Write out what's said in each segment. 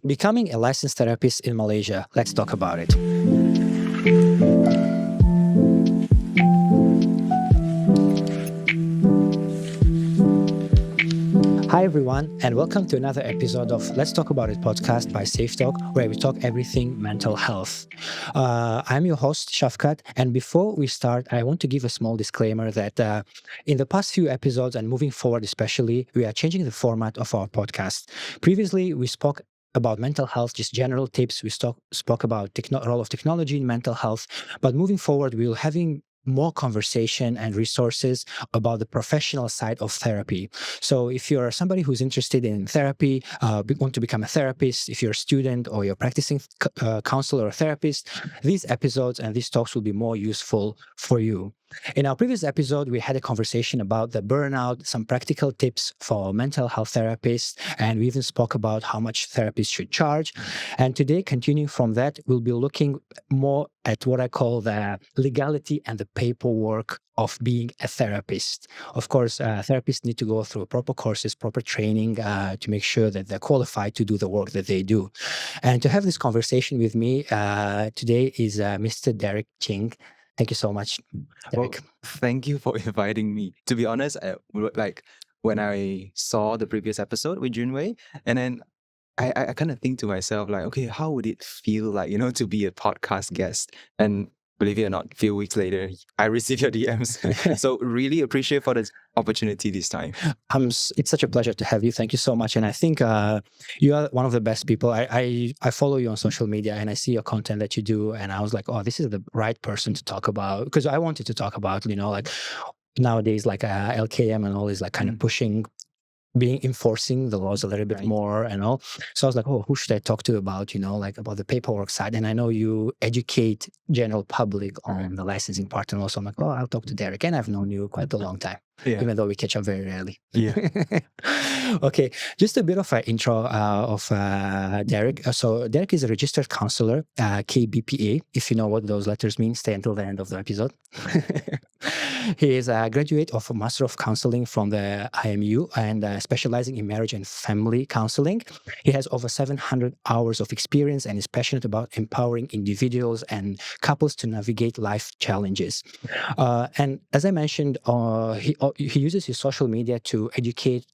Becoming a licensed therapist in Malaysia. Let's talk about it. Hi, everyone, and welcome to another episode of Let's Talk About It podcast by SafeTalk, where we talk everything mental health. I'm your host, Shafkat, and before we start, I want to give a small disclaimer that in the past few episodes and moving forward, especially, we are changing the format of our podcast. Previously, we spoke about mental health, just general tips. We spoke about role of technology in mental health, but moving forward, we'll having more conversation and resources about the professional side of therapy. So if you're somebody who's interested in therapy, want to become a therapist, if you're a student or you're practicing counselor or therapist, these episodes and these talks will be more useful for you. In our previous episode, we had a conversation about the burnout, some practical tips for mental health therapists, and we even spoke about how much therapists should charge. And today, continuing from that, we'll be looking more at what I call the legality and the paperwork of being a therapist. Of course, therapists need to go through proper courses, proper training to make sure that they're qualified to do the work that they do. And to have this conversation with me today is Mr. Derek Ching. Thank you so much, Derek. Well, thank you for inviting me. To be honest, like when I saw the previous episode with Junwei, and then I kind of think to myself, like, okay, how would it feel like, to be a podcast guest? And believe it or not, a few weeks later, I received your DMs. So really appreciate for this opportunity this time. It's such a pleasure to have you. Thank you so much. And I think you are one of the best people. I follow you on social media and I see your content that you do. And I was like, oh, this is the right person to talk about, because I wanted to talk about, like nowadays, like LKM and all is like kind of pushing enforcing the laws a little bit more and all. So I was like, oh, who should I talk to about, like about the paperwork side? And I know you educate general public on the licensing part. And also I'm like, oh, I'll talk to Derek. And I've known you quite a long time, even though we catch up very rarely. Yeah. Okay, just a bit of an intro of Derek. So Derek is a registered counselor, KBPA. If you know what those letters mean, stay until the end of the episode. He is a graduate of a Master of Counseling from the IMU and specializing in marriage and family counseling. He has over 700 hours of experience and is passionate about empowering individuals and couples to navigate life challenges. And as I mentioned, he uses his social media to educate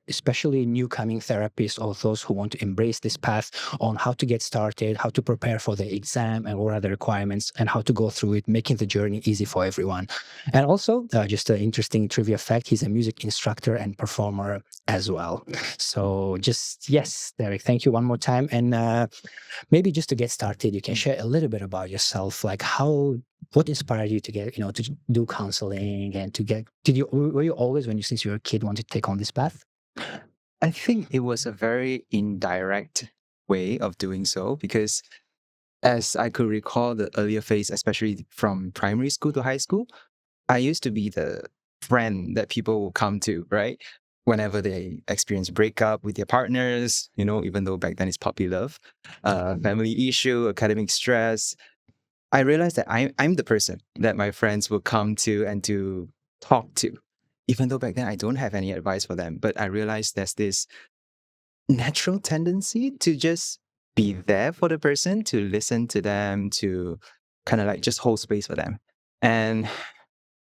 especially newcoming therapists or those who want to embrace this path on how to get started, how to prepare for the exam and what are the requirements and how to go through it, making the journey easy for everyone. And also, just an interesting trivia fact, he's a music instructor and performer as well. So yes, Derek, thank you one more time. And maybe just to get started, you can share a little bit about yourself, like what inspired you to get, to do counseling and were you always, since you were a kid, wanted to take on this path? I think it was a very indirect way of doing so because as I could recall the earlier phase, especially from primary school to high school, I used to be the friend that people will come to, right? Whenever they experience breakup with their partners, even though back then it's puppy love, family issue, academic stress, I realized that I'm the person that my friends will come to and to talk to. Even though back then I don't have any advice for them, but I realized there's this natural tendency to just be there for the person, to listen to them, to kind of like just hold space for them. And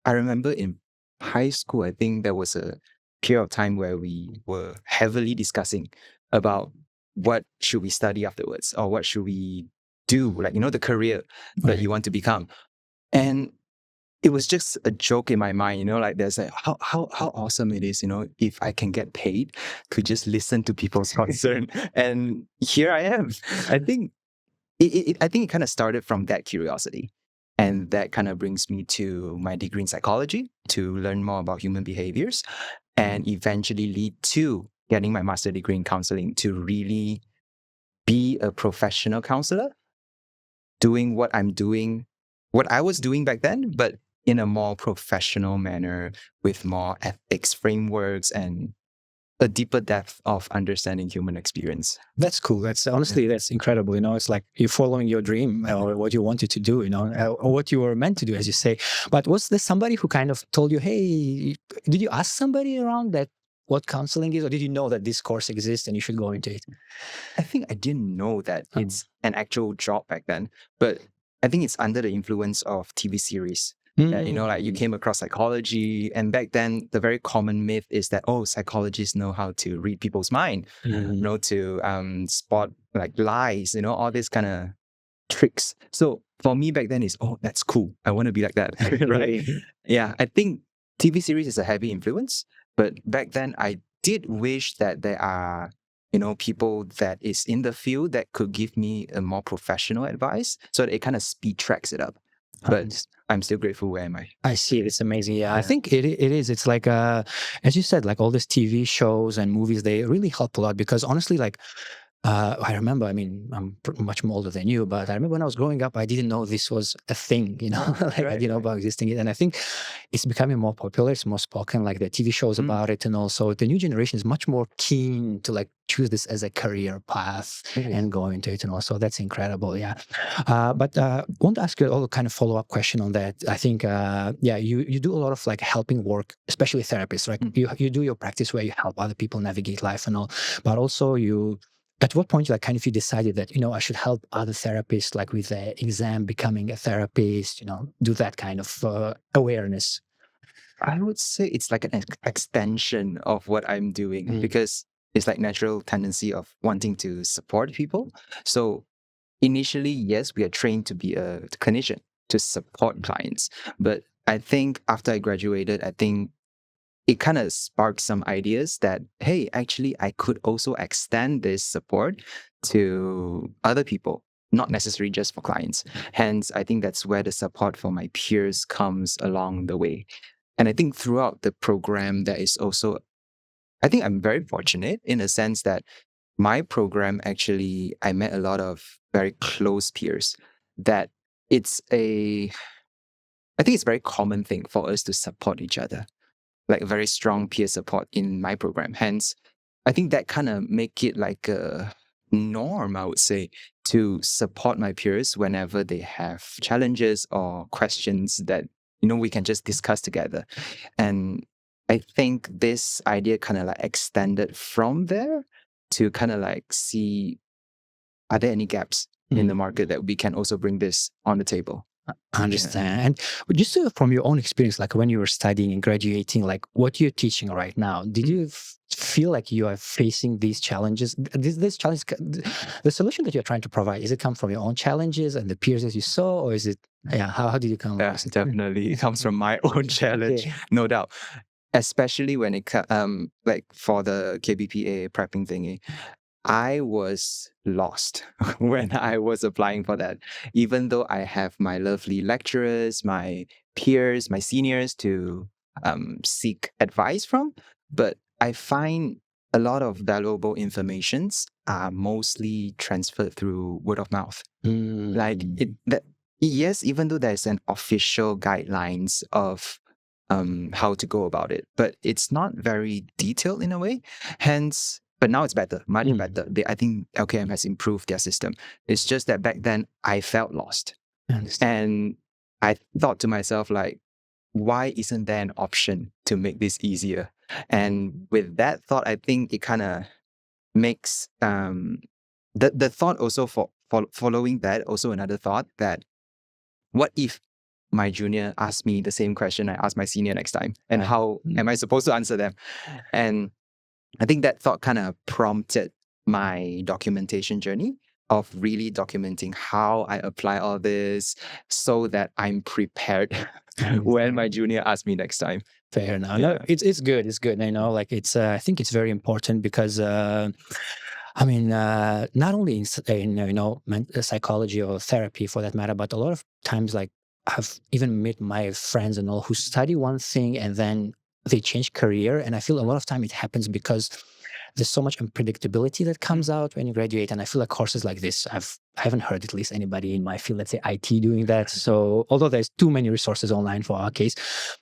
I remember in high school, I think there was a period of time where we were heavily discussing about what should we study afterwards or what should we do, like, the career that you want to become. And it was just a joke in my mind, like there's like how awesome it is, if I can get paid to just listen to people's concern. And here I am. I think it kind of started from that curiosity. And that kind of brings me to my degree in psychology to learn more about human behaviors and eventually lead to getting my master's degree in counseling to really be a professional counselor, doing what I was doing back then, but in a more professional manner with more ethics frameworks and a deeper depth of understanding human experience. That's cool. That's honestly, that's incredible. It's like you're following your dream or what you wanted to do, or what you were meant to do, as you say. But was there somebody who kind of told you, hey, did you ask somebody around that what counseling is, or did you know that this course exists and you should go into it? I think I didn't know that Um, it's an actual job back then, but I think it's under the influence of TV series. You know, like you came across psychology, and back then the very common myth is that psychologists know how to read people's mind, you know, to spot like lies, you know, all this kind of tricks. So for me back then is that's cool. I want to be like that, right? Yeah, I think TV series is a heavy influence, but back then I did wish that there are people that is in the field that could give me a more professional advice so that it kind of speed tracks it up. But I'm still grateful where am I. I see it. It's amazing. Yeah, I think it is. It's like as you said, like all these TV shows and movies, they really help a lot because honestly, like I remember, I mean, I'm much more older than you, but I remember when I was growing up, I didn't know this was a thing, you know, like I didn't know about existing it. And I think it's becoming more popular. It's more spoken, like the TV shows about it. And also the new generation is much more keen to like choose this as a career path and go into it. And also that's incredible. Yeah. But I want to ask you a kind of follow-up question on that. I think, you do a lot of like helping work, especially therapists, right? You do your practice where you help other people navigate life and all, but also at what point, like, kind of you decided that, I should help other therapists, like with the exam, becoming a therapist, do that kind of awareness? I would say it's like an extension of what I'm doing because it's like natural tendency of wanting to support people. So initially, yes, we are trained to be a clinician to support clients. But I think after I graduated, I think it kind of sparked some ideas that, hey, actually, I could also extend this support to other people, not necessarily just for clients. Hence, I think that's where the support for my peers comes along the way. And I think throughout the program, there is also, I think I'm very fortunate in a sense that my program actually, I met a lot of very close peers that it's I think it's a very common thing for us to support each other, like a very strong peer support in my program. Hence, I think that kind of make it like a norm, I would say, to support my peers whenever they have challenges or questions that, we can just discuss together. And I think this idea kind of like extended from there to kind of like see, are there any gaps in the market that we can also bring this on the table? I understand. And just from your own experience, like when you were studying and graduating, like what you're teaching right now, did you feel like you are facing these challenges? This challenge, the solution that you're trying to provide, is it come from your own challenges and the peers that you saw, or is it, how did you come? Yeah, definitely. It comes from my own challenge, no doubt. Especially when it like for the KBPA prepping thingy, I was lost when I was applying for that. Even though I have my lovely lecturers, my peers, my seniors to seek advice from, but I find a lot of valuable informations are mostly transferred through word of mouth. Like yes, even though there's an official guidelines of how to go about it, but it's not very detailed in a way. Hence, but now it's better, much better. I think LKM has improved their system. It's just that back then I felt lost. And I thought to myself, like, why isn't there an option to make this easier? And with that thought, I think it kind of makes the thought also for following that, also another thought that what if my junior asked me the same question I asked my senior next time? And how am I supposed to answer them? And I think that thought kind of prompted my documentation journey of really documenting how I apply all this so that I'm prepared when my junior asks me next time. Fair enough. No, it's good. It's good. Like I think it's very important because I mean, not only in psychology or therapy for that matter, but a lot of times, like I've even met my friends and all who study one thing and then they change career, and I feel a lot of time it happens because there's so much unpredictability that comes out when you graduate. And I feel like courses like this, I haven't heard at least anybody in my field, let's say IT, doing that. So although there's too many resources online for our case,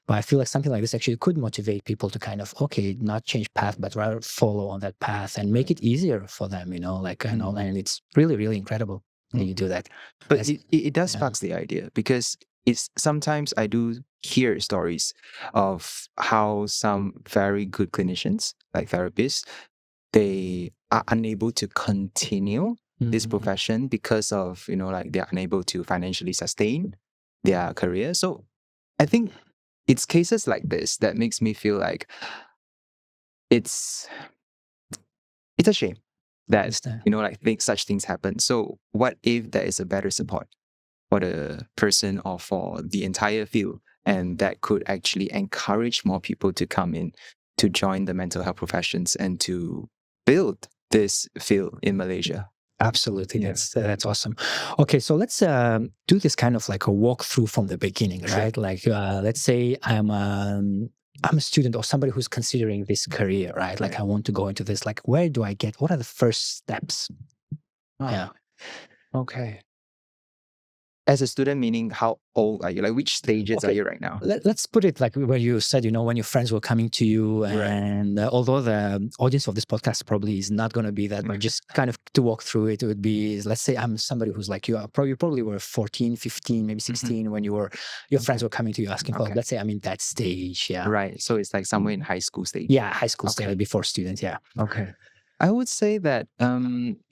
but I feel like something like this actually could motivate people to kind of, not change path, but rather follow on that path and make it easier for them, and it's really, really incredible that you do that. But it does sparks the idea because it's sometimes I do hear stories of how some very good clinicians, like therapists, they are unable to continue this profession because of, like they're unable to financially sustain their career. So I think it's cases like this that makes me feel like it's it's a shame that, Understand. like such things happen. So what if there is a better support for the person or for the entire field, and that could actually encourage more people to come in to join the mental health professions and to build this field in Malaysia. Absolutely, Yeah. that's awesome. Okay, so let's do this kind of like a walkthrough from the beginning, Sure. right? Like, let's say I'm a student or somebody who's considering this career, right? Like, Right. I want to go into this. Like, where do I get? What are the first steps? Yeah. Okay. As a student, meaning how old are you? Like which stages are Okay. you right now? Let's put it like where you said, when your friends were coming to you, Right. and although the audience of this podcast probably is not going to be that, but just kind of to walk through it, would be, let's say I'm somebody who's like you, probably were 14, 15, maybe 16 when your friends were coming to you asking for help. Okay. Let's say I'm in that stage. Yeah. Right. So it's like somewhere in high school stage. Yeah. High school Okay. stage before student. Yeah. Okay. I would say that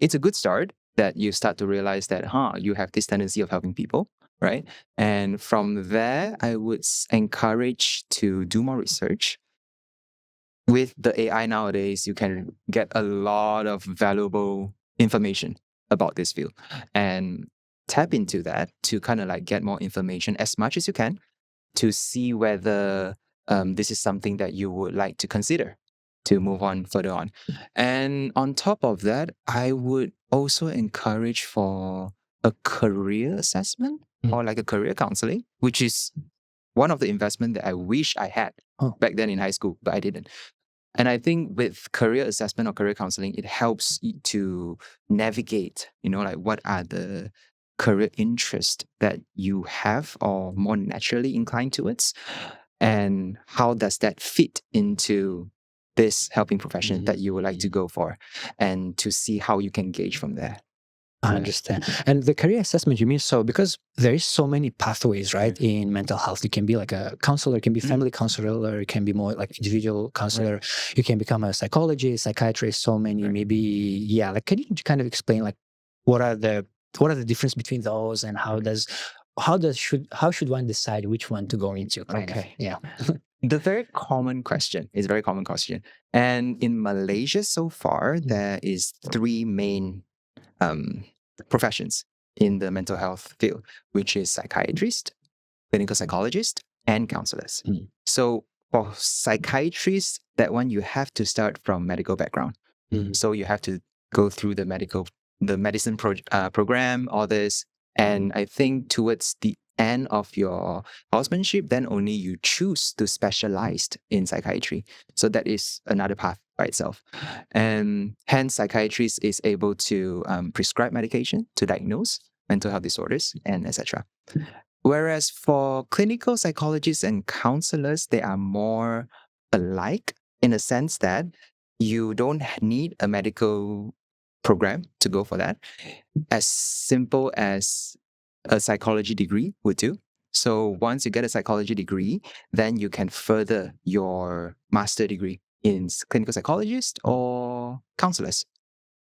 it's a good start that you start to realize that, you have this tendency of helping people, right? And from there, I would encourage to do more research. With the AI nowadays, you can get a lot of valuable information about this field and tap into that to kind of like get more information as much as you can to see whether this is something that you would like to consider to move on further on. And on top of that, I would also encourage for a career assessment or like a career counseling, which is one of the investment that I wish I had back then in high school, but I didn't. And I think with career assessment or career counseling, it helps to navigate, like what are the career interests that you have or more naturally inclined towards, and how does that fit into this helping profession that you would like to go for, and to see how you can gauge from there. I understand. And the career assessment, you mean, so because there is so many pathways, right, in mental health. You can be like a counselor, it can be family counselor, it can be more like individual counselor. You can become a psychologist, psychiatrist, so many, maybe, yeah. Like, can you kind of explain like what are the difference between those, and how should one decide which one to go into? Kind of. Yeah. The very common question is a very common question. And in Malaysia so far, there is three main professions in the mental health field, which is psychiatrist, clinical psychologist, and counselors. So for psychiatrists, that one you have to start from medical background. So you have to go through the medicine program, all this. And I think towards the end of your housemanship, then only you choose to specialize in psychiatry. So that is another path by itself. And hence, psychiatrist is able to prescribe medication to diagnose mental health disorders and etc. Whereas for clinical psychologists and counselors, they are more alike in a sense that you don't need a medical program to go for that. As simple as a psychology degree would do. So once you get a psychology degree, then you can further your master degree in clinical psychologist or counselors.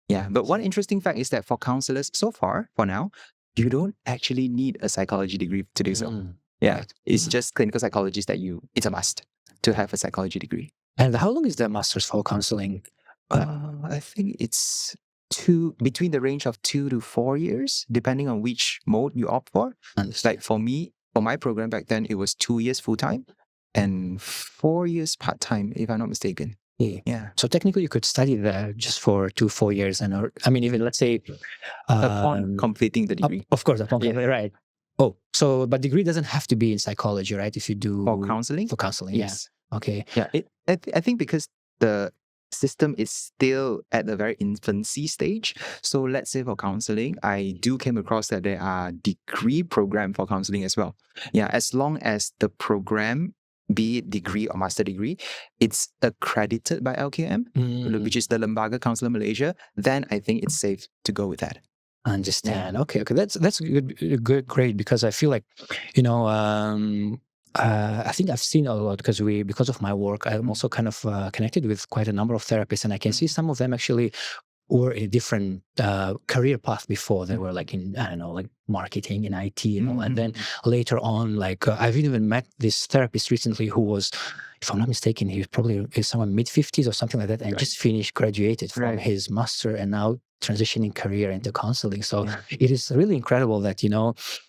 Yeah. But one interesting fact is that for counselors, so far, for now, you don't actually need a psychology degree to do so. Yeah. It's just clinical psychologist that it's a must to have a psychology degree. And how long is the master's for counseling? I think it's between the range of 2 to 4 years, depending on which mode you opt for. Like for me, for my program back then, it was 2 years full time and 4 years part time, if I'm not mistaken. Yeah. So technically, you could study there just for 4 years, and I mean, even let's say upon completing the degree. Of course, upon completing, right? Oh, so but degree doesn't have to be in psychology, right? If you do for counseling, yes. Yeah. Okay. Yeah. I think because the system is still at the very infancy stage. So let's say for counseling, I do came across that there are degree program for counseling as well. Yeah, as long as the program, be it degree or master degree, it's accredited by LKM, which is the Lembaga Counselor Malaysia, then I think it's safe to go with that. Understand. Okay, okay. That's good, great. Because I feel like, you know, I think I've seen a lot because of my work. I'm also kind of connected with quite a number of therapists, and I can see some of them actually were in a different career path before. They were like in, I don't know, like marketing and IT and all. And then later on, like I've even met this therapist recently who was, if I'm not mistaken, he was probably somewhere mid-50s or something like that, and Right. just finished, graduated from Right. his master, and now transitioning career into counseling. So Yeah. it is really incredible that,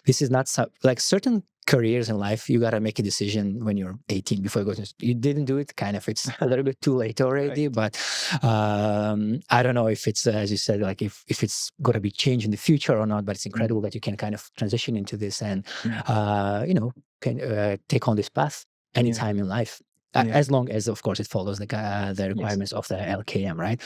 this is not like certain careers in life, you got to make a decision when you're 18 before you go to, you didn't do it, kind of, it's a little bit too late already. But I don't know if it's, as you said, like if it's going to be changed in the future or not, but it's incredible that you can kind of transition into this and, can take on this path anytime in life. As long as, of course, it follows the requirements of the LKM, right?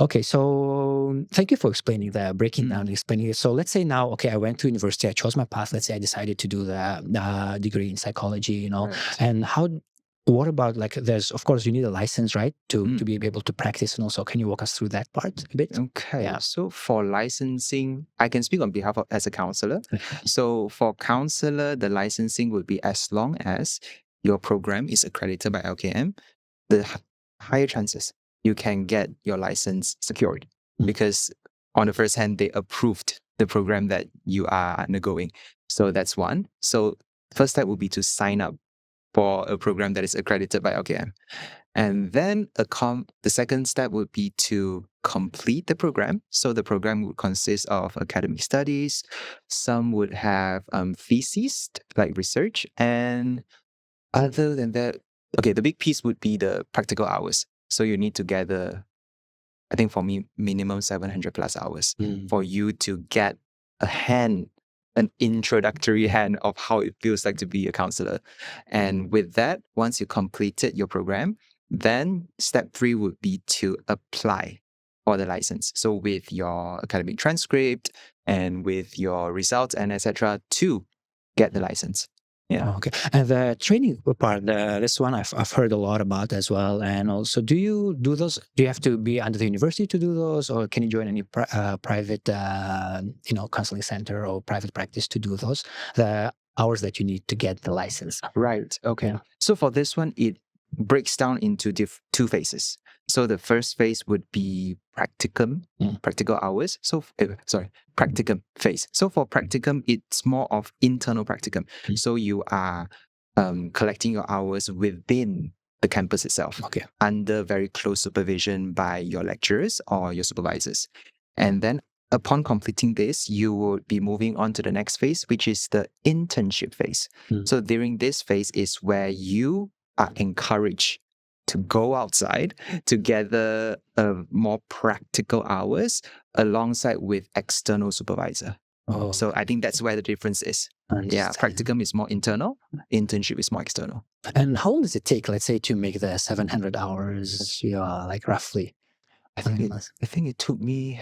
Okay, so thank you for explaining that, breaking down, explaining it. So let's say now, okay, I went to university, I chose my path. Let's say I decided to do the degree in psychology, Right. and what about, like, there's, of course, you need a license, right, to be able to practice, and also, can you walk us through that part a bit? Okay, Yeah. so for licensing, I can speak on behalf of as a counselor. So for counselor, the licensing would be as long as your program is accredited by LKM, the higher chances you can get your license secured because on the first hand, they approved the program that you are undergoing. So that's one. So first step would be to sign up for a program that is accredited by LKM. And then the second step would be to complete the program. So the program would consist of academic studies. Some would have theses, like research. And other than that, okay, the big piece would be the practical hours. So you need to gather, I think for me, minimum 700 plus hours for you to get an introductory hand of how it feels like to be a counselor. And with that, once you completed your program, then step 3 would be to apply for the license. So with your academic transcript and with your results and etc. to get the license. Yeah. Okay. And the training part, this one I've heard a lot about as well. And also, do you do those? Do you have to be under the university to do those, or can you join any private, counseling center or private practice to do those? The hours that you need to get the license. Right. Okay. Yeah. So for this one, it breaks down into two phases. So the first phase would be practicum, practical hours. So practicum phase. So for practicum, it's more of internal practicum. So you are collecting your hours within the campus itself, under very close supervision by your lecturers or your supervisors. And then upon completing this, you would be moving on to the next phase, which is the internship phase. So during this phase is where you are encouraged to go outside to gather more practical hours alongside with external supervisor. So I think that's where the difference is. Yeah, practicum is more internal, internship is more external. And how long does it take, let's say, to make the 700 hours, like roughly? I think it took me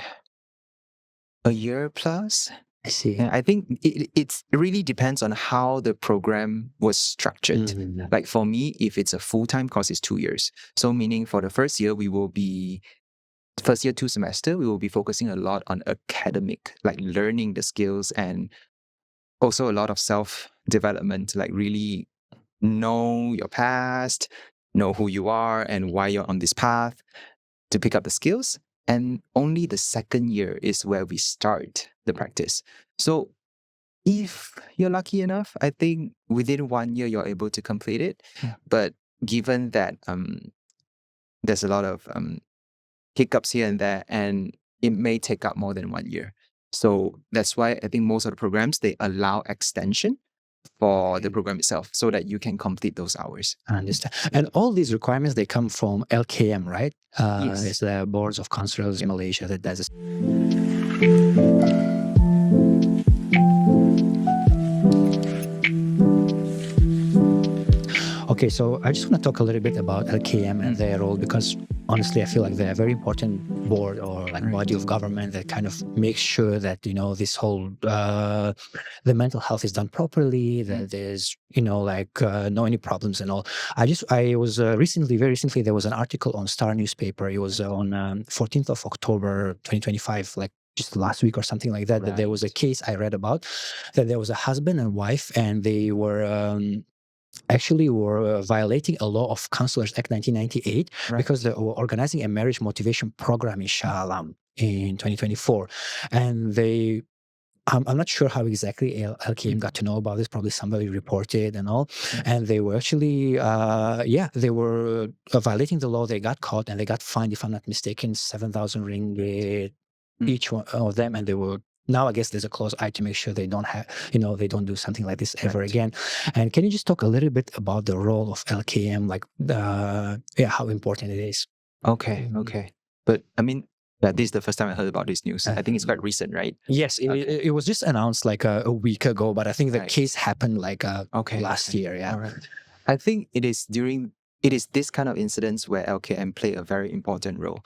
a year plus. I see. Yeah, I think it really depends on how the program was structured. Like for me, if it's a full-time course, it's 2 years. So meaning for the first year, first year, 2 semester, we will be focusing a lot on academic, like learning the skills and also a lot of self-development, like really know your past, know who you are and why you're on this path to pick up the skills. And only the second year is where we start the practice. So if you're lucky enough, I think within 1 year, you're able to complete it. But given that there's a lot of hiccups here and there, and it may take up more than 1 year. So that's why I think most of the programs, they allow extension for the program itself so that you can complete those hours. I understand. And all these requirements, they come from LKM, right? Yes. It's the Boards of Counselors in Malaysia that does this. Okay, so I just want to talk a little bit about LKM and their role, because honestly, I feel like they're a very important board or like body of government that kind of makes sure that, this whole, the mental health is done properly, that there's, no any problems and all. I was very recently, there was an article on Star newspaper. It was on 14th of October, 2025, like just last week or something like that, that there was a case I read about, that there was a husband and wife, and they were actually were violating a law of Counselors Act 1998 because they were organizing a marriage motivation program in Shah Alam in 2024. And they, I'm not sure how exactly LKM got to know about this. Probably somebody reported and all. And they were actually, they were violating the law. They got caught and they got fined, if I'm not mistaken, 7,000 ringgit each one of them. And they were, now I guess there's a close eye to make sure they don't have, they don't do something like this ever again. And can you just talk a little bit about the role of LKM, like, how important it is? Okay. But I mean, this is the first time I heard about this news. I think it's quite recent, right? Yes, it was just announced like a week ago, but I think the case happened like last year. Yeah. All right. I think it is this kind of incidents where LKM play a very important role.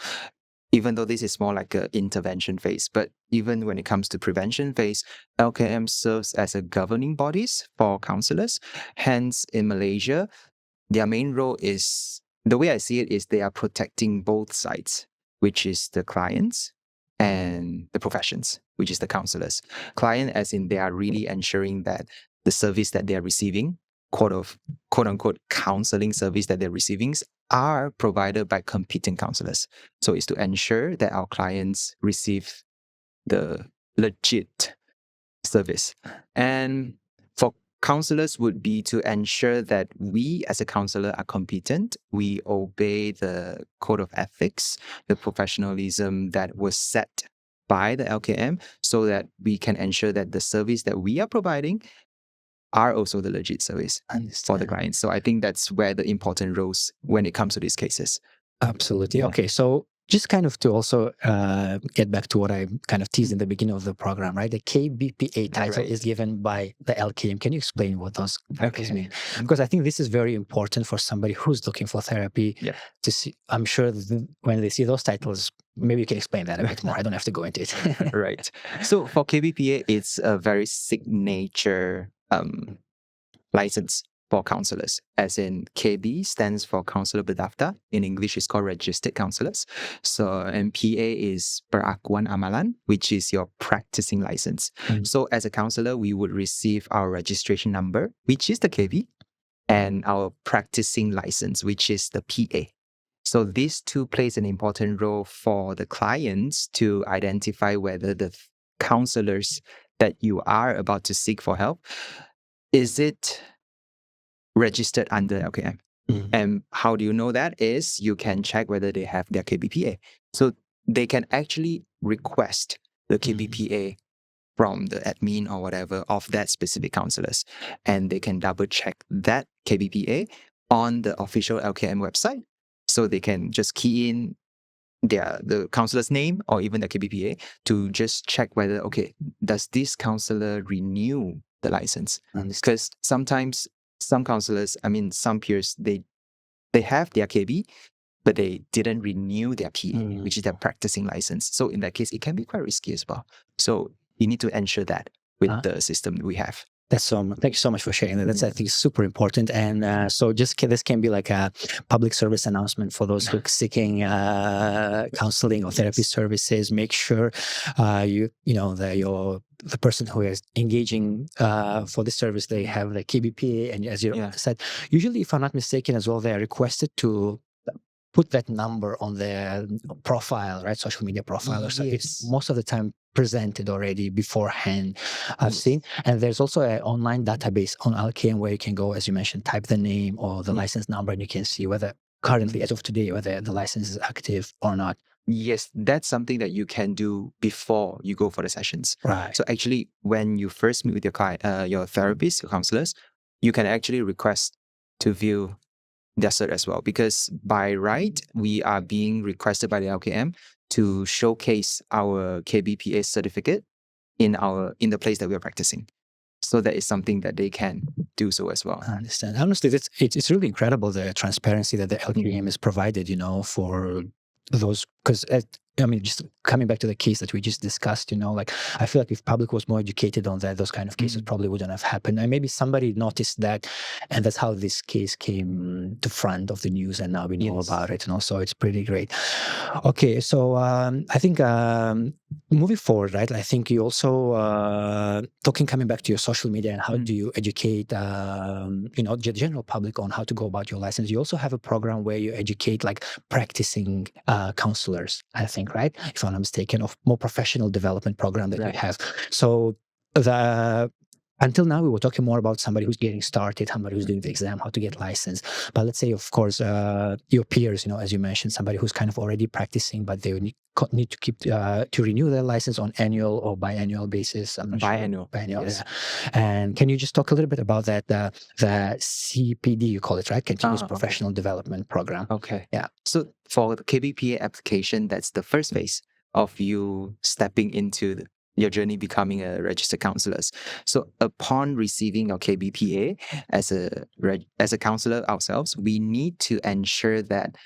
Even though this is more like an intervention phase, but even when it comes to prevention phase, LKM serves as a governing bodies for counselors. Hence, in Malaysia, their main role is, the way I see it is they are protecting both sides, which is the clients and the professions, which is the counselors. Client as in they are really ensuring that the service that they are receiving, quote unquote counseling service that they're receiving, are provided by competent counselors. So it's to ensure that our clients receive the legit service. And for counselors would be to ensure that we as a counselor are competent, we obey the code of ethics, the professionalism that was set by the LKM, so that we can ensure that the service that we are providing are also the legit service for the clients. So I think that's where the important roles when it comes to these cases. Absolutely. Okay. So just kind of to also get back to what I kind of teased in the beginning of the program, right? The KBPA title is given by the LKM. Can you explain what those titles mean? Because I think this is very important for somebody who's looking for therapy to see. I'm sure when they see those titles, maybe you can explain that a bit more. I don't have to go into it. Right. So for KBPA, it's a very signature license for counselors, as in KB stands for Counselor Berdaftar. In English, it's called Registered Counselors. So, and PA is Perakuan Amalan, which is your practicing license. So as a counselor, we would receive our registration number, which is the KB, and our practicing license, which is the PA. So these two plays an important role for the clients to identify whether the counselors that you are about to seek for help, is it registered under LKM? And how do you know that? Is you can check whether they have their KBPA. So they can actually request the KBPA from the admin or whatever of that specific counselors. And they can double check that KBPA on the official LKM website. So they can just key in the counselor's name or even the KBPA to just check whether, okay, does this counselor renew the license? Because sometimes some counselors, some peers, they have their KB, but they didn't renew their PA, which is their practicing license. So in that case, it can be quite risky as well. So you need to ensure that with the system we have. Thank you so much for sharing that. That's, I think, super important. And so this can be like a public service announcement for those who are seeking counseling or therapy services. Make sure the person who is engaging for this service, they have the KBPA. And as you said, usually, if I'm not mistaken as well, they are requested to put that number on their profile, right? Social media profile or something. It's most of the time presented already beforehand, I've seen. And there's also an online database on LKM where you can go, as you mentioned, type the name or the license number, and you can see whether currently, as of today, whether the license is active or not. Yes, that's something that you can do before you go for the sessions. Right. So actually, when you first meet with your client, your therapist, your counselors, you can actually request to view their cert as well, because by right, we are being requested by the LKM to showcase our KBPA certificate in the place that we are practicing. So that is something that they can do so as well. I understand. Honestly, it's really incredible, the transparency that the LKM has provided, for those because I mean, just coming back to the case that we just discussed, like I feel like if public was more educated on that, those kind of cases probably wouldn't have happened. And maybe somebody noticed that, and that's how this case came to front of the news, and now we know Yes. about it. And also, it's pretty great. Okay, so I think moving forward, right? I think you also coming back to your social media and how do you educate, the general public on how to go about your license. You also have a program where you educate like practicing counselors, I think, right? If I'm not mistaken, of more professional development program that you Right. have. So until now, we were talking more about somebody who's getting started, somebody who's doing the exam, how to get licensed. But let's say, of course, your peers, as you mentioned, somebody who's kind of already practicing, but they need to keep to renew their license on annual or biannual basis. I'm not Biannual. sure. Biannual, Yes. yeah. And can you just talk a little bit about that, the CPD, you call it, right? Continuous Okay. Professional Development Program. Okay. Yeah. So for the KBPA application, that's the first phase of you stepping into your journey becoming a registered counselors. So upon receiving your KBPA as a counselor ourselves, we need to ensure that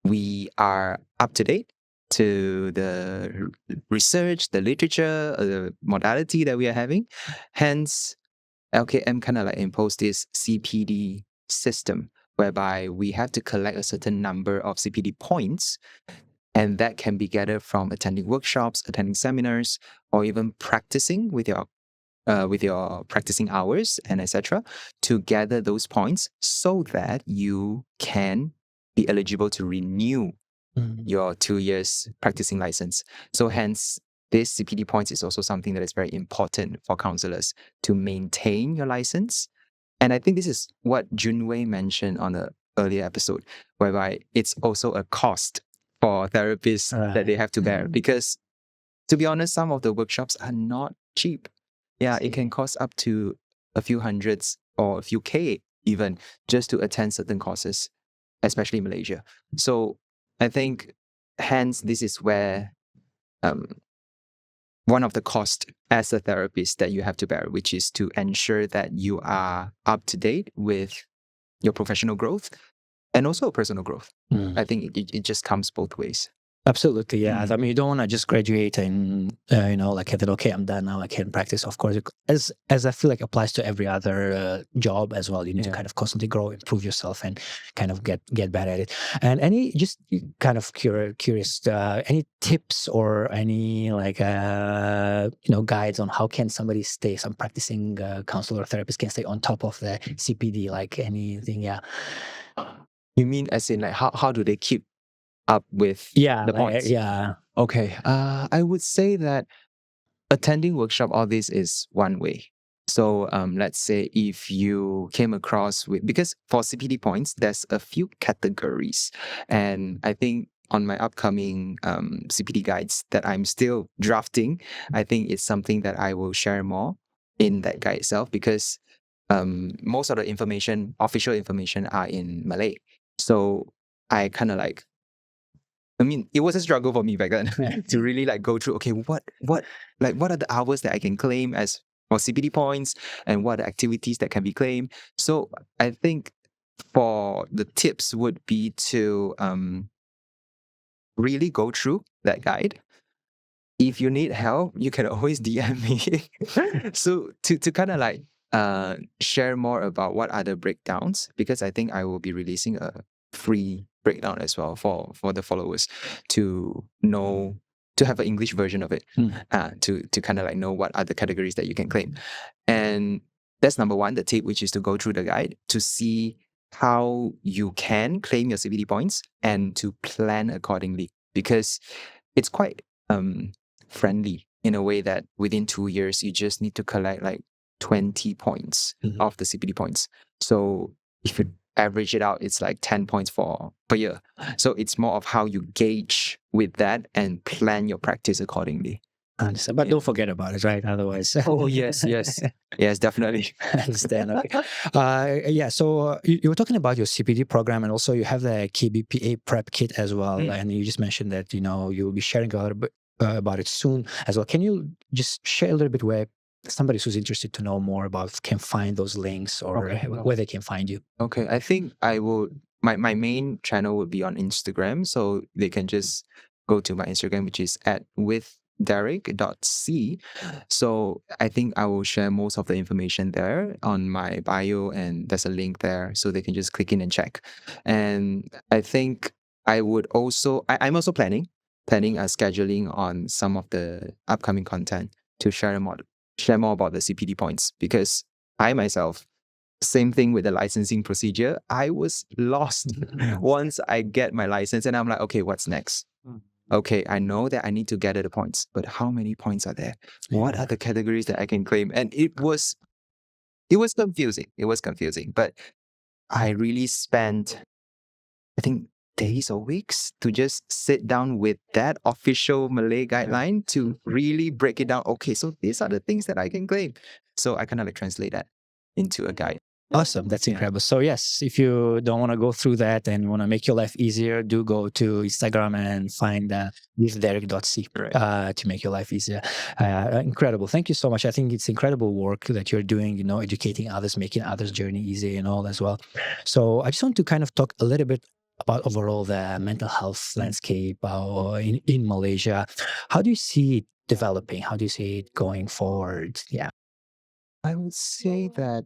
we are up to date to the research, the literature, the modality that we are having. Hence, LKM kind of like imposed this CPD system whereby we have to collect a certain number of CPD points, and that can be gathered from attending workshops, attending seminars, or even practicing with your practicing hours and etc. to gather those points so that you can be eligible to renew your 2 years practicing license. So hence, this CPD points is also something that is very important for counselors to maintain your license. And I think this is what Junwei mentioned on the earlier episode, whereby it's also a cost for therapists that they have to bear. Because to be honest, some of the workshops are not cheap. Yeah, it can cost up to a few hundreds or a few K even just to attend certain courses, especially in Malaysia. So I think hence this is where one of the costs as a therapist that you have to bear, which is to ensure that you are up to date with your professional growth and also personal growth. I think it just comes both ways. Absolutely, yeah. I mean, you don't want to just graduate and like, okay, I'm done now. I can practice. Of course, as I feel like applies to every other job as well. You need to kind of constantly grow, improve yourself, and kind of get better at it. And any just kind of curious, any tips or any like guides on how can somebody stay? Some practicing counselor or therapist can stay on top of the CPD, like anything, yeah. You mean as in like how do they keep up with the points? Yeah. Okay. I would say that attending workshop, all this is one way. So let's say if you came across with, because for CPD points, there's a few categories. And I think on my upcoming CPD guides that I'm still drafting, I think it's something that I will share more in that guide itself, because most of the information, official information, are in Malay. So I kind of like, I mean, it was a struggle for me back then to really like go through, okay, what are the hours that I can claim as for CPD points, and what are the activities that can be claimed. So I think for the tips would be to really go through that guide. If you need help, you can always DM me. So to kind of like share more about what are the breakdowns, because I think I will be releasing a free breakdown as well for the followers to know, to have an English version of it, to kind of like know what are the categories that you can claim. And that's number one, the tip, which is to go through the guide to see how you can claim your CBD points and to plan accordingly, because it's quite friendly in a way that within 2 years, you just need to collect like 20 points of the CPD points. So if you average it out, it's like 10 points per year. So it's more of how you gauge with that and plan your practice accordingly. Understand. But don't forget about it, right? Otherwise. Oh, yes. Yes, definitely. Understand. Okay. Yeah. So you were talking about your CPD program, and also you have the KBPA prep kit as well. And you just mentioned that you'll be sharing a little bit about it soon as well. Can you just share a little bit where somebody who's interested to know more about can find those links, or where they can find you? Okay. I think I will. My main channel would be on Instagram, so they can just go to my Instagram, which is at withderek.c. So I think I will share most of the information there on my bio, and there's a link there so they can just click in and check. And I think I'm also planning a scheduling on some of the upcoming content to share more about the CPD points, because I myself, same thing with the licensing procedure. I was lost once I get my license, and I'm like, okay, what's next? Okay, I know that I need to gather the points, but how many points are there? What are the categories that I can claim? And it was confusing. It was confusing, but I really spent, I think, days or weeks to just sit down with that official Malay guideline to really break it down. Okay, so these are the things that I can claim. So I kind of like translate that into a guide. Awesome. That's incredible. So yes, if you don't want to go through that and want to make your life easier, do go to Instagram and find withderek.c to make your life easier. Incredible. Thank you so much. I think it's incredible work that you're doing, educating others, making others' journey easy and all as well. So I just want to kind of talk a little bit about overall the mental health landscape in Malaysia. How do you see it developing? How do you see it going forward? Yeah. I would say that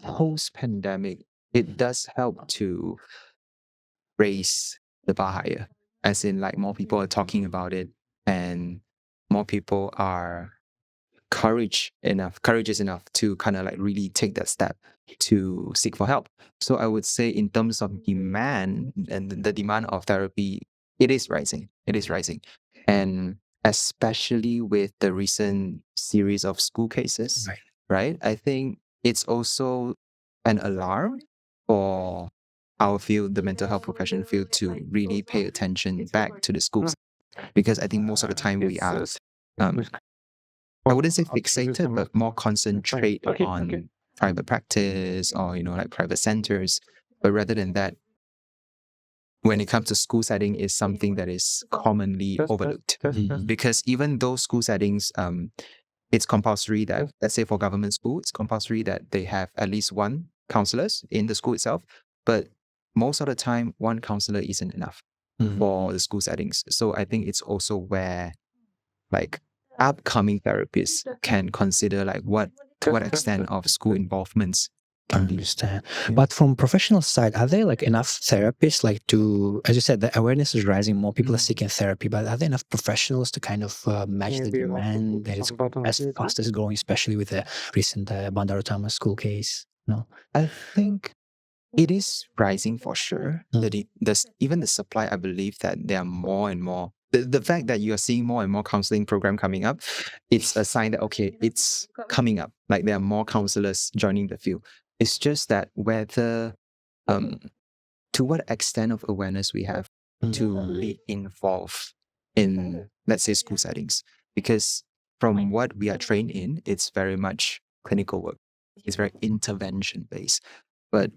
post pandemic, it does help to raise the bar higher, as in, like, more people are talking about it, and more people are courageous enough to kind of like really take that step to seek for help. So I would say, in terms of demand and the demand of therapy, it is rising. It is rising. And especially with the recent series of school cases, Right. right? I think it's also an alarm for our field, the mental health profession field, to really pay attention back to the schools. Because I think most of the time we are, I wouldn't say fixated, but more concentrate on private practice, or, like private centers. But rather than that, when it comes to school setting, is something that is commonly overlooked. Because even those school settings, it's compulsory that, let's say for government school, it's compulsory that they have at least one counselors in the school itself. But most of the time, one counselor isn't enough for the school settings. So I think it's also where, like, upcoming therapists can consider, like, to what extent of school involvements I can be. understand. But from professional side, are there like enough therapists, like to, as you said, the awareness is rising, more people are seeking therapy, but are there enough professionals to kind of match the demand that is as fast as growing, especially with the recent Bandar Utama school case? No. I think it is rising for sure. Even the supply, I believe that there are more and more. The fact that you are seeing more and more counseling program coming up, it's a sign that, okay, it's coming up. Like, there are more counselors joining the field. It's just that whether, to what extent of awareness we have to be involved in, let's say, school settings. Because from what we are trained in, it's very much clinical work. It's very intervention based. But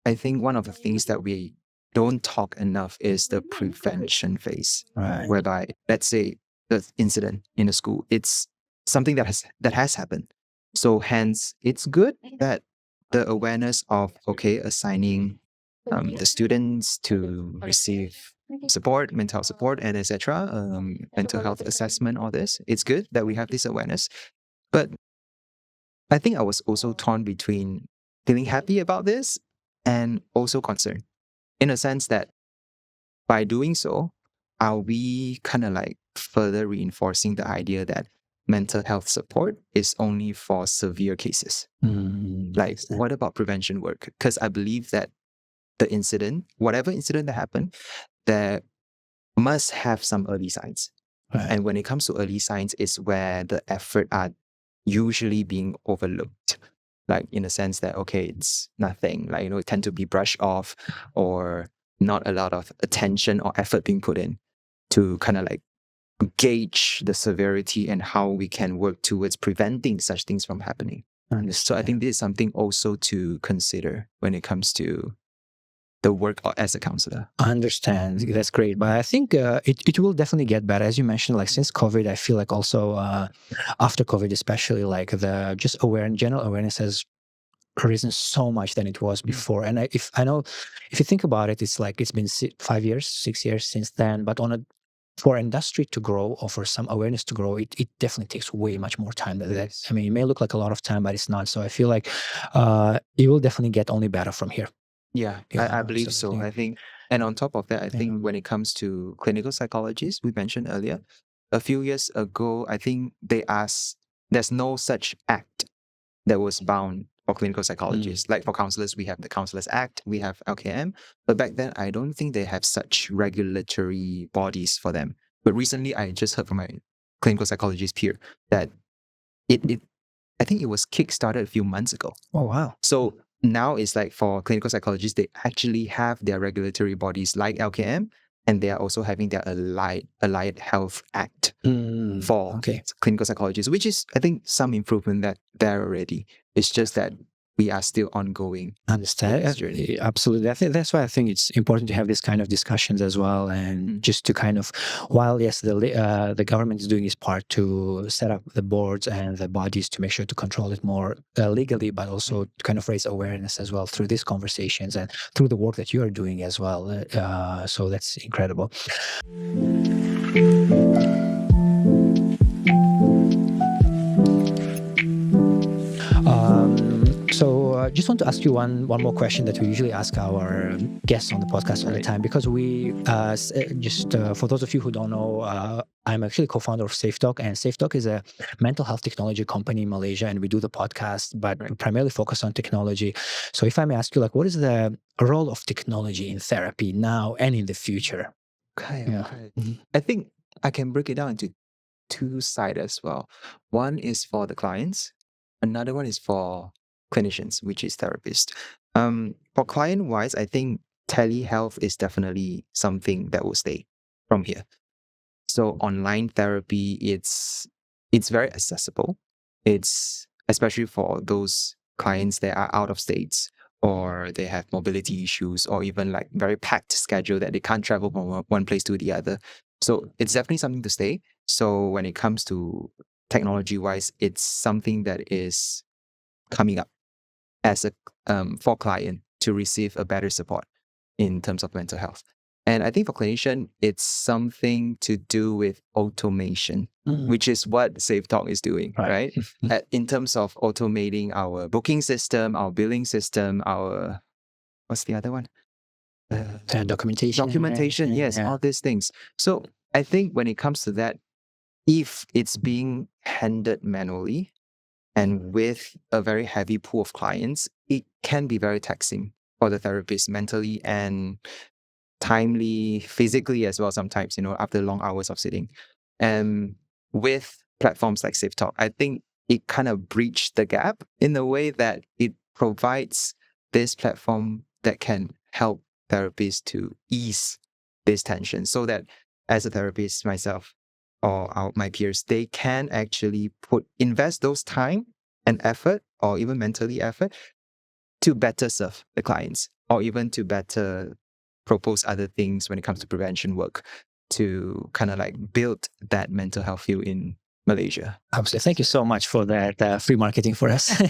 I think one of the things that we don't talk enough is the prevention phase, Right. whereby, let's say, the incident in a school, it's something that has happened. So hence, it's good that the awareness of, okay, assigning the students to receive support, mental health support, and etc., mental health assessment, all this. It's good that we have this awareness, but I think I was also torn between feeling happy about this and also concerned, in a sense that by doing so, are we kind of like further reinforcing the idea that mental health support is only for severe cases? Like, what about prevention work? Because I believe that whatever incident that happened, there must have some early signs. Right. And when it comes to early signs, is where the effort are usually being overlooked. Like, in a sense that, okay, it's nothing. Like, it tend to be brushed off, or not a lot of attention or effort being put in to kind of like gauge the severity and how we can work towards preventing such things from happening. So I think this is something also to consider when it comes to the work as a counselor. I understand. That's great. But I think it will definitely get better. As you mentioned, like since COVID, I feel like also after COVID, especially, like the just general awareness has risen so much than it was before. And if you think about it, it's like it's been 5 years, 6 years since then. But on a for industry to grow or for some awareness to grow, it definitely takes way much more time than that. I mean, it may look like a lot of time, but it's not. So I feel like it will definitely get only better from here. Yeah, I believe so. I think, and on top of that, I think when it comes to clinical psychologists, we mentioned earlier, a few years ago, I think there's no such act that was bound for clinical psychologists. Like for counselors, we have the Counselors Act, we have LKM, but back then, I don't think they have such regulatory bodies for them. But recently, I just heard from my clinical psychologist peer that it I think it was kickstarted a few months ago. Oh, wow. So now it's like for clinical psychologists, they actually have their regulatory bodies like LKM, and they are also having their Allied Health Act for clinical psychologists, which is, I think, some improvement that there already. It's just that we are still ongoing. Understand. Absolutely. I think that's why I think it's important to have this kind of discussions as well, and just to kind of, while yes, the government is doing its part to set up the boards and the bodies to make sure to control it more legally, but also to kind of raise awareness as well through these conversations and through the work that you are doing as well. So that's incredible. So just want to ask you one more question that we usually ask our guests on the podcast all the time, because we just for those of you who don't know, I'm actually co-founder of SafeTalk, and SafeTalk is a mental health technology company in Malaysia, and we do the podcast, but we primarily focus on technology. So if I may ask you, like, what is the role of technology in therapy now and in the future? Okay. I think I can break it down into two sides as well. One is for the clients, another one is for clinicians, which is therapists. For client wise, I think telehealth is definitely something that will stay from here. So online therapy, it's very accessible. It's especially for those clients that are out of states, or they have mobility issues, or even like very packed schedule that they can't travel from one place to the other. So it's definitely something to stay. So when it comes to technology wise, it's something that is coming up as a for client to receive a better support in terms of mental health. And I think for clinician, it's something to do with automation, which is what SafeTalk is doing, right? In terms of automating our booking system, our billing system, our, what's the other one? Documentation. Documentation, yes, all these things. So I think when it comes to that, if it's being handled manually and with a very heavy pool of clients, it can be very taxing for the therapist mentally and timely, physically as well sometimes, after long hours of sitting. And with platforms like SafeTalk, I think it kind of breached the gap in a way that it provides this platform that can help therapists to ease this tension, so that as a therapist myself or my peers, they can actually invest those time and effort, or even mentally effort, to better serve the clients, or even to better propose other things when it comes to prevention work, to kind of like build that mental health field in Malaysia. Absolutely. Thank you so much for that free marketing for us.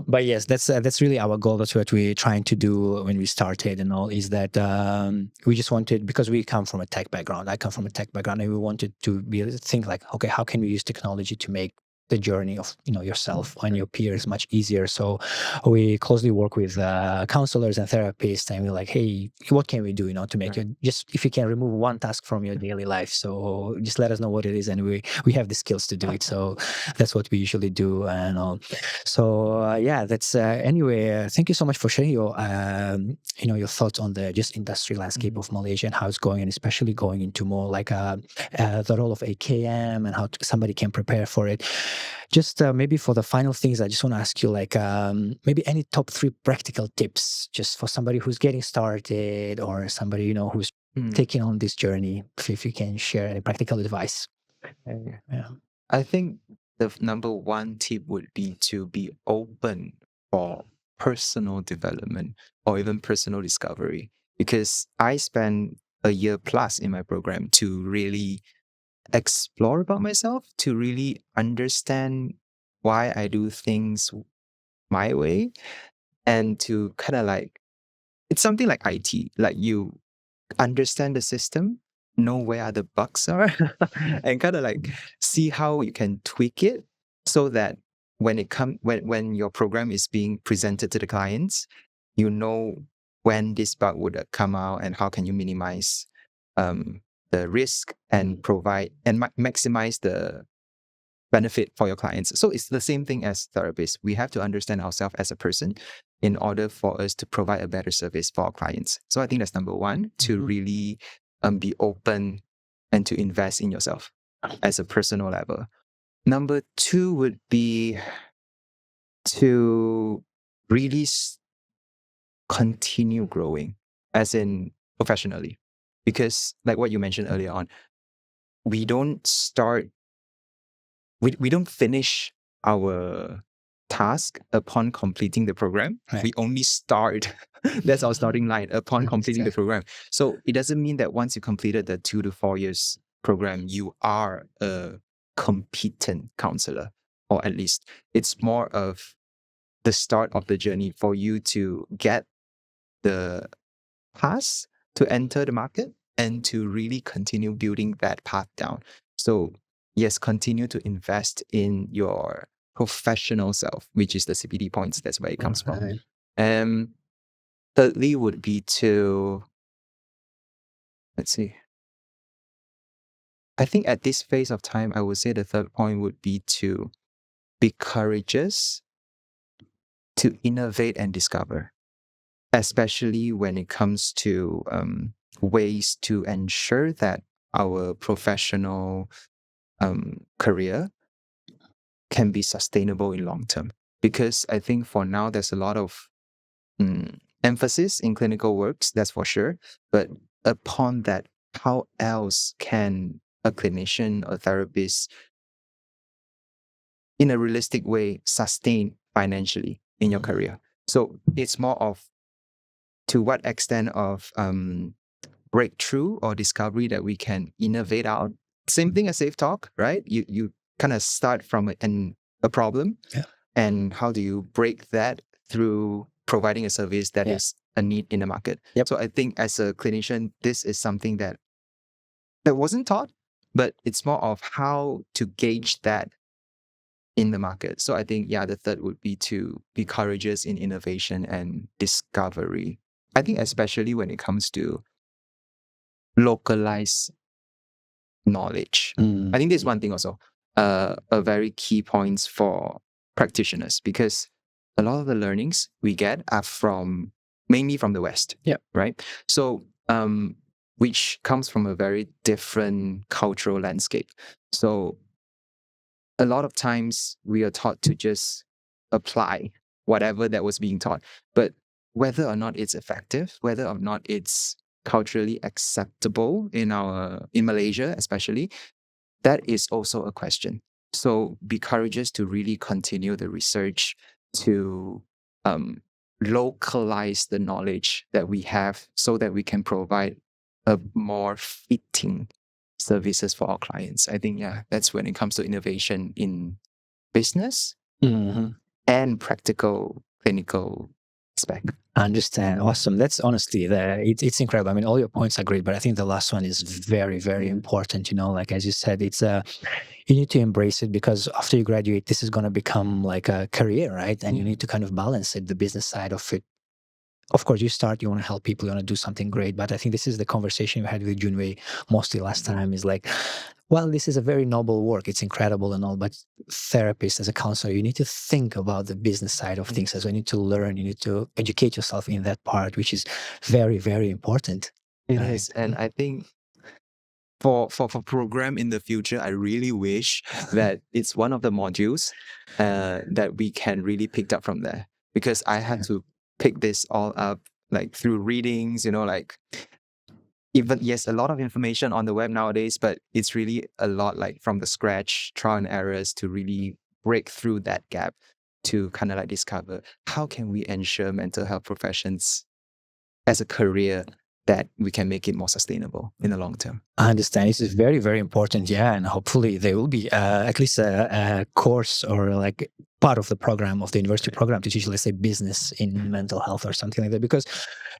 But yes, that's really our goal. That's what we're trying to do when we started and all, is that we just wanted, because we come from a tech background, I come from a tech background, and we wanted to think like, okay, how can we use technology to make the journey of yourself and your peers much easier? So we closely work with counselors and therapists, and we're like, hey, what can we do to make it, just if you can remove one task from your daily life, so just let us know what it is, and we have the skills to do it. So that's what we usually do. And all. So yeah, that's anyway, thank you so much for sharing your your thoughts on the just industry landscape of Malaysia and how it's going, and especially going into more like the role of AKM and how somebody can prepare for it. Just maybe for the final things, I just want to ask you, like, maybe any top 3 practical tips just for somebody who's getting started, or somebody who's taking on this journey. If you can share any practical advice. Yeah. I think the number one tip would be to be open for personal development or even personal discovery, because I spent a year plus in my program to really explore about myself, to really understand why I do things my way, and to kind of like, it's something like IT, like you understand the system, know where are the bugs are and kind of like see how you can tweak it so that when your program is being presented to the clients, you know when this bug would come out and how can you minimize the risk and provide and maximize the benefit for your clients. So it's the same thing as therapists. We have to understand ourselves as a person in order for us to provide a better service for our clients. So I think that's number one, to really be open and to invest in yourself as a personal level. Number two would be to really continue growing, as in professionally. Because like what you mentioned earlier on, we don't start we don't finish our task upon completing the program. Right. We only start. That's our starting line upon completing the program. So it doesn't mean that once you completed the 2 to 4 years program, you are a competent counselor, or at least it's more of the start of the journey for you to get the pass to enter the market and to really continue building that path down. So yes, continue to invest in your professional self, which is the CPD points. That's where it comes from. Thirdly would be to, let's see. I think at this phase of time, I would say the third point would be to be courageous to innovate and discover, especially when it comes to ways to ensure that our professional career can be sustainable in long term. Because I think for now, there's a lot of emphasis in clinical works, that's for sure. But upon that, how else can a clinician or therapist in a realistic way sustain financially in your career? So it's more of to what extent of breakthrough or discovery that we can innovate out. Same thing as SafeTalk, right? You kind of start from a problem, and how do you break that through providing a service that is a need in the market. So I think as a clinician, this is something that wasn't taught, but it's more of how to gauge that in the market. So I think, the third would be to be courageous in innovation and discovery. I think especially when it comes to localized knowledge. I think this is one thing also, a very key points for practitioners, because a lot of the learnings we get are mainly from the West. Right. So, which comes from a very different cultural landscape. So a lot of times we are taught to just apply whatever that was being taught, but whether or not it's effective, whether or not it's culturally acceptable in Malaysia, especially, that is also a question. So be courageous to really continue the research to localize the knowledge that we have so that we can provide a more fitting services for our clients. I think, that's when it comes to innovation in business and practical clinical aspect. I understand. Awesome. That's honestly, it's incredible. I mean, all your points are great, but I think the last one is very, very important. Like as you said, it's you need to embrace it, because after you graduate, this is going to become like a career, right? And you need to kind of balance it, the business side of it. Of course, you want to help people, you want to do something great. But I think this is the conversation we had with Junwei mostly last time, is like, well, this is a very noble work. It's incredible and all, but therapist, as a counselor, you need to think about the business side of things as well. You need to learn, you need to educate yourself in that part, which is very, very important. It is. And I think for program in the future, I really wish that it's one of the modules that we can really pick up from there, because I had to pick this all up like through readings, like even, yes, a lot of information on the web nowadays, but it's really a lot like from the scratch, trial and errors to really break through that gap to kind of like discover how can we ensure mental health professions as a career that we can make it more sustainable in the long term. I understand. This is very, very important. Yeah. And hopefully there will be at least a course or like part of the program, of the university program, to teach, let's say, business in mental health or something like that. Because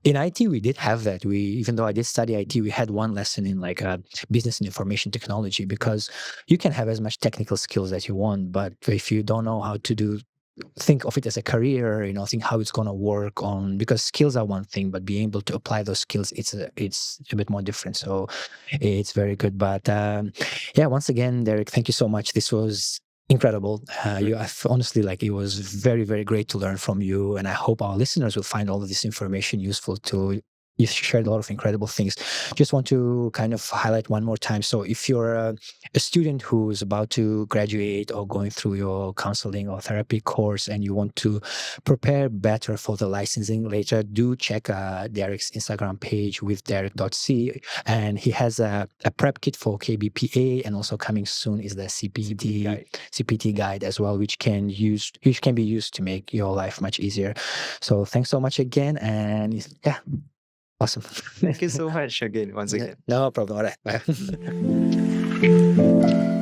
In IT, we did have that. Even though I did study IT, we had one lesson in like business and information technology, because you can have as much technical skills as you want, but if you don't know how to think of it as a career, think how it's going to work on, because skills are one thing, but being able to apply those skills, it's a bit more different. So it's very good. But yeah, once again, Derek, thank you so much. This was incredible. Honestly, like, it was very, very great to learn from you, and I hope our listeners will find all of this information useful too. You shared a lot of incredible things. Just want to kind of highlight one more time. So if you're a student who's about to graduate or going through your counseling or therapy course, and you want to prepare better for the licensing later, do check Derek's Instagram page with derek.c, and he has a prep kit for KBPA, and also coming soon is the CPT guide as well, which can be used to make your life much easier. So thanks so much again, and yeah, awesome. Thank you so much again, once again. No problem. All right. Bye.